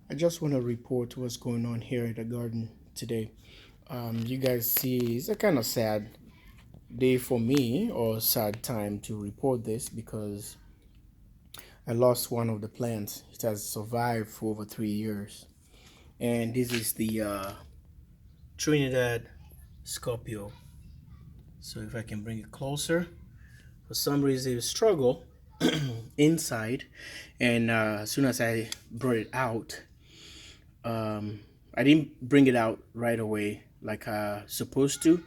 I just want to report what's going on here at the garden today. You guys see, it's a kind of sad day for me, or sad time to report this because I lost one of the plants. It has survived for over 3 years, and this is the Trinidad Scorpio. So if I can bring it closer, for some reason it struggle inside, and as soon as I brought it out, um, I didn't bring it out right away like I supposed to,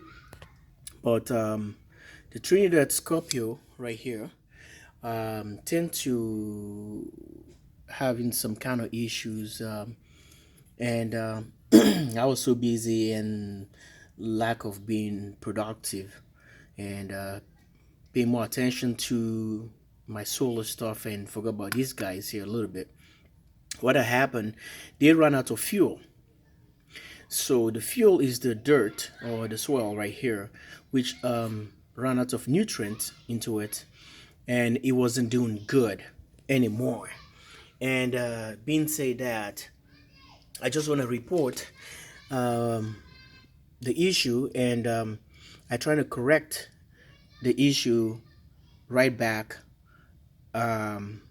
but the Trinidad Scorpio right here tend to having some kind of issues, and I was so busy and lack of being productive and pay more attention to my solar stuff and forgot about these guys here a little bit. What had happened, they ran out of fuel. So the fuel is the dirt or the soil right here, which ran out of nutrients into it, and it wasn't doing good anymore. And being said that, I just want to report um, the issue, and I try to correct the issue right back um,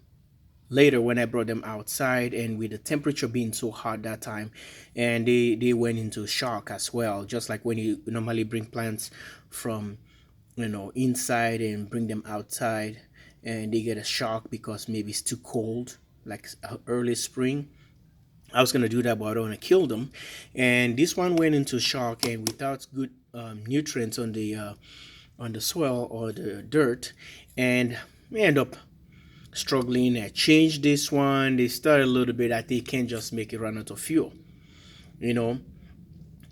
later when I brought them outside, and with the temperature being so hot that time, and they went into shock as well, just like when you normally bring plants from inside and bring them outside, and they get a shock because maybe it's too cold, like early spring. I was gonna do that, but I don't want to kill them. And this one went into shock, and without good nutrients on the soil or the dirt, and we end up struggling. I changed this one. They started a little bit. I think can't just make it run out of fuel, you know.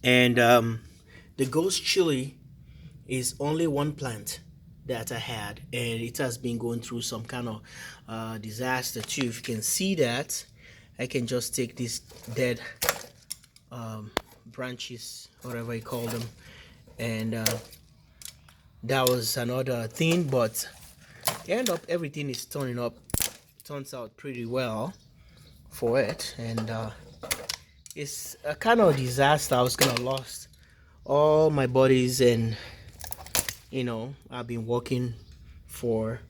And the ghost chili is only one plant that I had, and it has been going through some kind of disaster too. If you can see that, I can just take these dead branches, whatever you call them, and that was another thing. But end up everything is turning up. Turns out pretty well for it, and it's a kind of disaster. I was gonna lost all my buddies, and I've been working for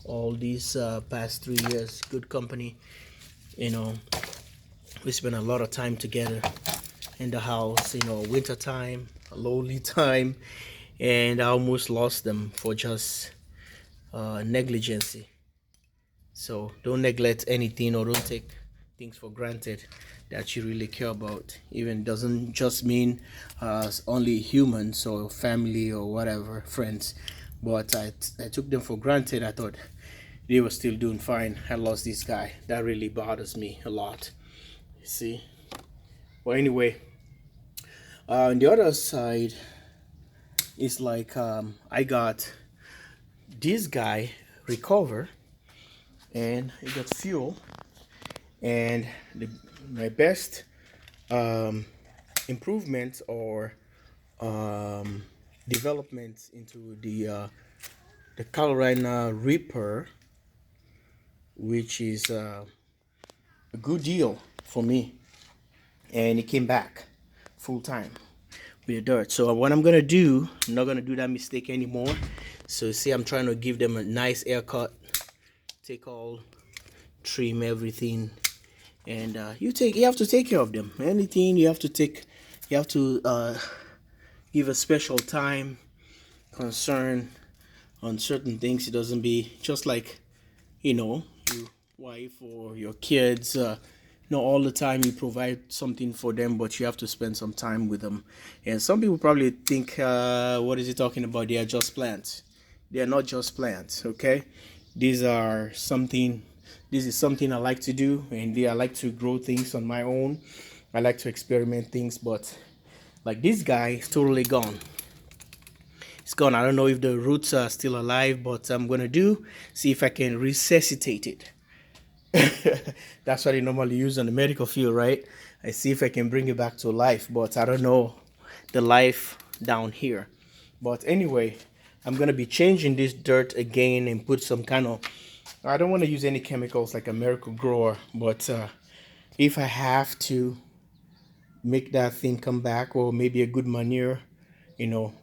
all these past 3 years. Good company, you know. We spent a lot of time together in the house. Winter time, a lonely time, and I almost lost them for just negligence. So don't neglect anything, or don't take things for granted that you really care about. Even doesn't just mean only humans or family or whatever, friends. But I took them for granted. I thought they were still doing fine. I lost this guy. That really bothers me a lot. You see? Well, anyway, on the other side, it's like I got this guy recover, and he got fuel, and my best um, improvement or um, development into the Carolina Reaper, which is a good deal for me, and it came back full time with the dirt. So what I'm gonna do, I'm not gonna do that mistake anymore. So see, I'm trying to give them a nice haircut, take all, trim everything, and you have to take care of them. Anything you have to give a special time, concern on certain things. It doesn't be just like your wife or your kids. Not all the time you provide something for them, but you have to spend some time with them. And some people probably think, what is he talking about? They are just plants. They are not just plants. Okay, these are something. This is something I like to do, and I like to grow things on my own. I like to experiment things, but like this guy is totally gone. It's gone. I don't know if the roots are still alive, but I'm gonna see if I can resuscitate it. That's what they normally use on the medical field, right? I see if I can bring it back to life, but I don't know the life down here. But anyway, I'm gonna be changing this dirt again and put some kind of. I don't want to use any chemicals like a miracle grower, but if I have to make that thing come back, or maybe a good manure,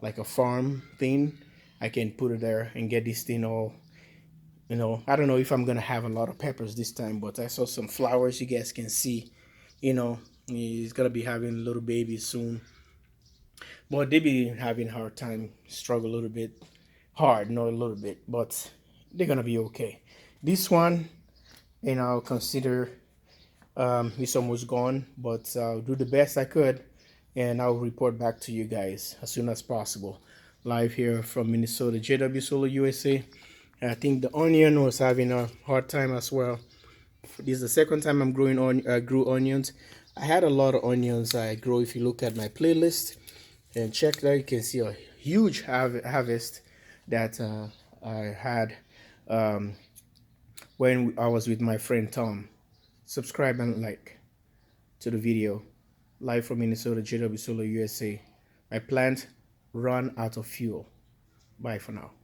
like a farm thing, I can put it there and get this thing all. I don't know if I'm gonna have a lot of peppers this time, but I saw some flowers. You guys can see, he's gonna be having little babies soon. But they be having hard time, struggle a little bit, hard, not a little bit, but they're gonna be okay. This one, I'll consider it's almost gone, but I'll do the best I could, and I'll report back to you guys as soon as possible. Live here from Minnesota, JW Solar USA. I think the onion was having a hard time as well. This is the second time I'm growing on grew onions. I had a lot of onions I grow. If you look at my playlist and check there, you can see a huge harvest that I had um, when I was with my friend Tom. Subscribe and like to the video. Live from Minnesota, JW Solar USA. My plant run out of fuel. Bye for now.